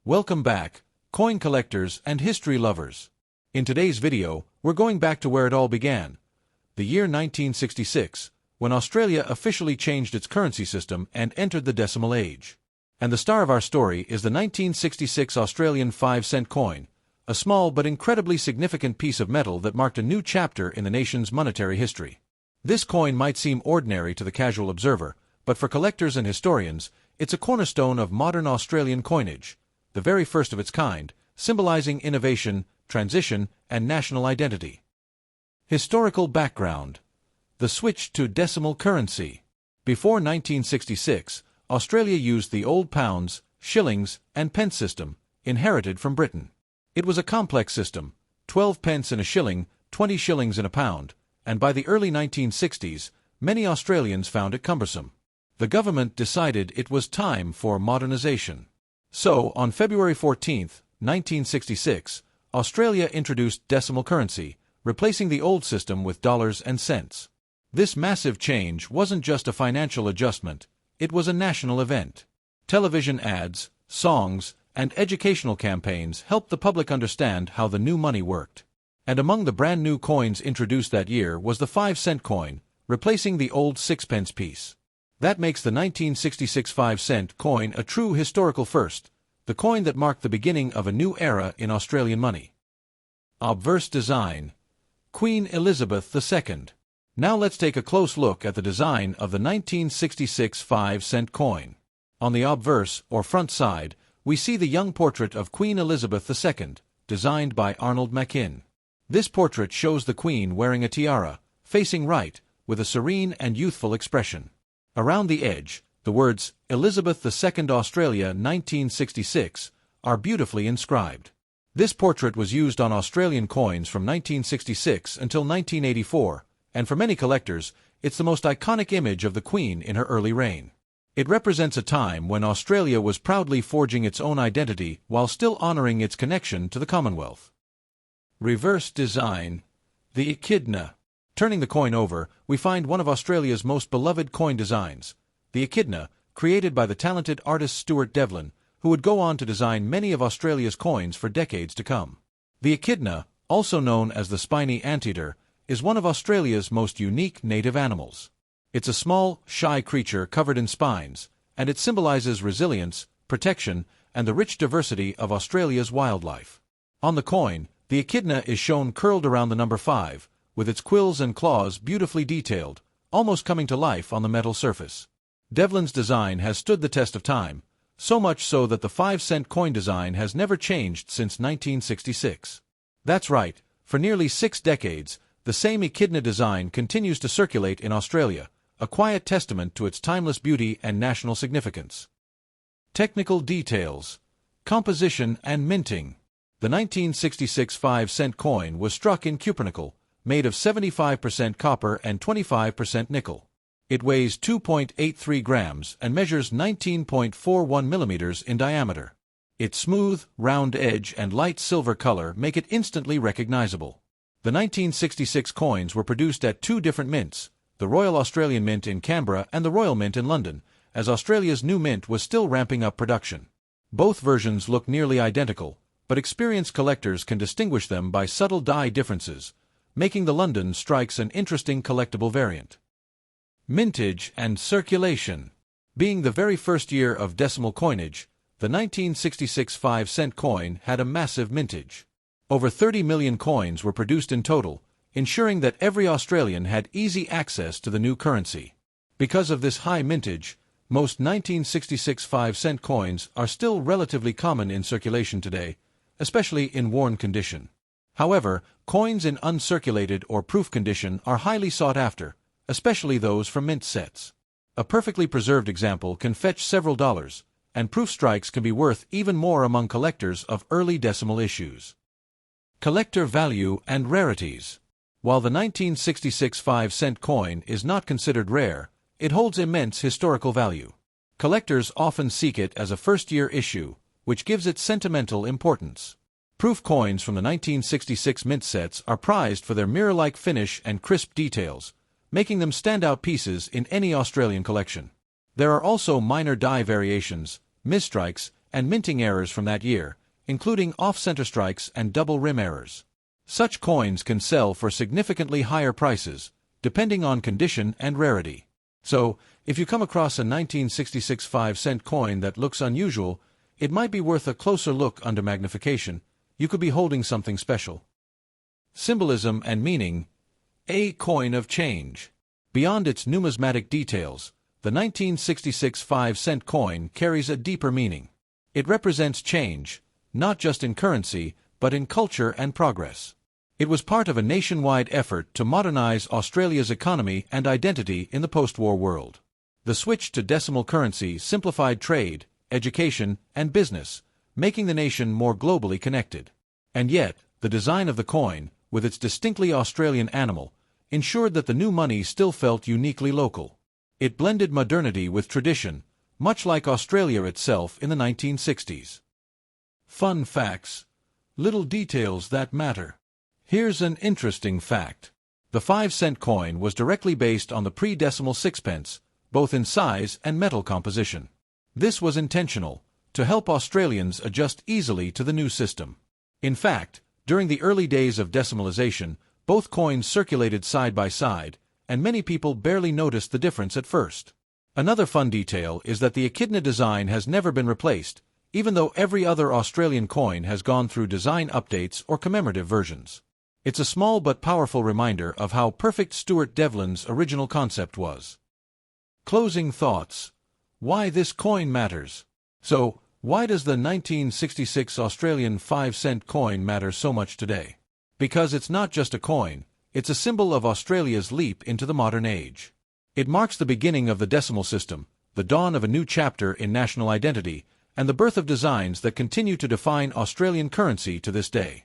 Welcome back, coin collectors and history lovers. In today's video, we're going back to where it all began, the year 1966, when Australia officially changed its currency system and entered the decimal age. And the star of our story is the 1966 Australian 5-cent coin, a small but incredibly significant piece of metal that marked a new chapter in the nation's monetary history. This coin might seem ordinary to the casual observer, but for collectors and historians, it's a cornerstone of modern Australian coinage, the very first of its kind, symbolizing innovation, transition, and national identity. Historical background. The switch to decimal currency. Before 1966, Australia used the old pounds, shillings, and pence system, inherited from Britain. It was a complex system, 12 pence in a shilling, 20 shillings in a pound, and by the early 1960s, many Australians found it cumbersome. The government decided it was time for modernization. So, on February 14, 1966, Australia introduced decimal currency, replacing the old system with dollars and cents. This massive change wasn't just a financial adjustment, it was a national event. Television ads, songs, and educational campaigns helped the public understand how the new money worked. And among the brand new coins introduced that year was the 5-cent coin, replacing the old 6-pence piece. That makes the 1966 5-cent coin a true historical first, the coin that marked the beginning of a new era in Australian money. Obverse design. Queen Elizabeth II. Now let's take a close look at the design of the 1966 5-cent coin. On the obverse, or front side, we see the young portrait of Queen Elizabeth II, designed by Arnold Machin. This portrait shows the Queen wearing a tiara, facing right, with a serene and youthful expression. Around the edge, the words, Elizabeth II Australia 1966, are beautifully inscribed. This portrait was used on Australian coins from 1966 until 1984, and for many collectors, it's the most iconic image of the Queen in her early reign. It represents a time when Australia was proudly forging its own identity while still honoring its connection to the Commonwealth. Reverse design. The echidna. Turning the coin over, we find one of Australia's most beloved coin designs, the echidna, created by the talented artist Stuart Devlin, who would go on to design many of Australia's coins for decades to come. The echidna, also known as the spiny anteater, is one of Australia's most unique native animals. It's a small, shy creature covered in spines, and it symbolizes resilience, protection, and the rich diversity of Australia's wildlife. On the coin, the echidna is shown curled around the number 5, with its quills and claws beautifully detailed, almost coming to life on the metal surface. Devlin's design has stood the test of time, so much so that the 5-cent coin design has never changed since 1966. That's right, for nearly 6 decades, the same echidna design continues to circulate in Australia, a quiet testament to its timeless beauty and national significance. Technical details. Composition and minting. The 1966 5-cent coin was struck in cupronickel, made of 75% copper and 25% nickel. It weighs 2.83 grams and measures 19.41 millimeters in diameter. Its smooth, round edge and light silver color make it instantly recognizable. The 1966 coins were produced at 2 different mints, the Royal Australian Mint in Canberra and the Royal Mint in London, as Australia's new mint was still ramping up production. Both versions look nearly identical, but experienced collectors can distinguish them by subtle die differences, making the London strikes an interesting collectible variant. Mintage and circulation. Being the very first year of decimal coinage, the 1966 5-cent coin had a massive mintage. Over 30 million coins were produced in total, ensuring that every Australian had easy access to the new currency. Because of this high mintage, most 1966 5-cent coins are still relatively common in circulation today, especially in worn condition. However, coins in uncirculated or proof condition are highly sought after, especially those from mint sets. A perfectly preserved example can fetch several dollars, and proof strikes can be worth even more among collectors of early decimal issues. Collector value and rarities. While the 1966 5-cent coin is not considered rare, it holds immense historical value. Collectors often seek it as a first-year issue, which gives it sentimental importance. Proof coins from the 1966 mint sets are prized for their mirror-like finish and crisp details, making them standout pieces in any Australian collection. There are also minor die variations, misstrikes, and minting errors from that year, including off-center strikes and double rim errors. Such coins can sell for significantly higher prices, depending on condition and rarity. So, if you come across a 1966 5-cent coin that looks unusual, it might be worth a closer look under magnification. You could be holding something special. Symbolism and meaning. A coin of change. Beyond its numismatic details, the 1966 5-cent coin carries a deeper meaning. It represents change, not just in currency, but in culture and progress. It was part of a nationwide effort to modernize Australia's economy and identity in the post-war world. The switch to decimal currency simplified trade, education, and business, making the nation more globally connected. And yet, the design of the coin, with its distinctly Australian animal, ensured that the new money still felt uniquely local. It blended modernity with tradition, much like Australia itself in the 1960s. Fun facts. Little details that matter. Here's an interesting fact. The 5-cent coin was directly based on the pre-decimal sixpence, both in size and metal composition. This was intentional, to help Australians adjust easily to the new system. In fact, during the early days of decimalization, both coins circulated side by side, and many people barely noticed the difference at first. Another fun detail is that the echidna design has never been replaced, even though every other Australian coin has gone through design updates or commemorative versions. It's a small but powerful reminder of how perfect Stuart Devlin's original concept was. Closing thoughts. Why this coin matters. So, why does the 1966 Australian 5-cent coin matter so much today? Because it's not just a coin, it's a symbol of Australia's leap into the modern age. It marks the beginning of the decimal system, the dawn of a new chapter in national identity, and the birth of designs that continue to define Australian currency to this day.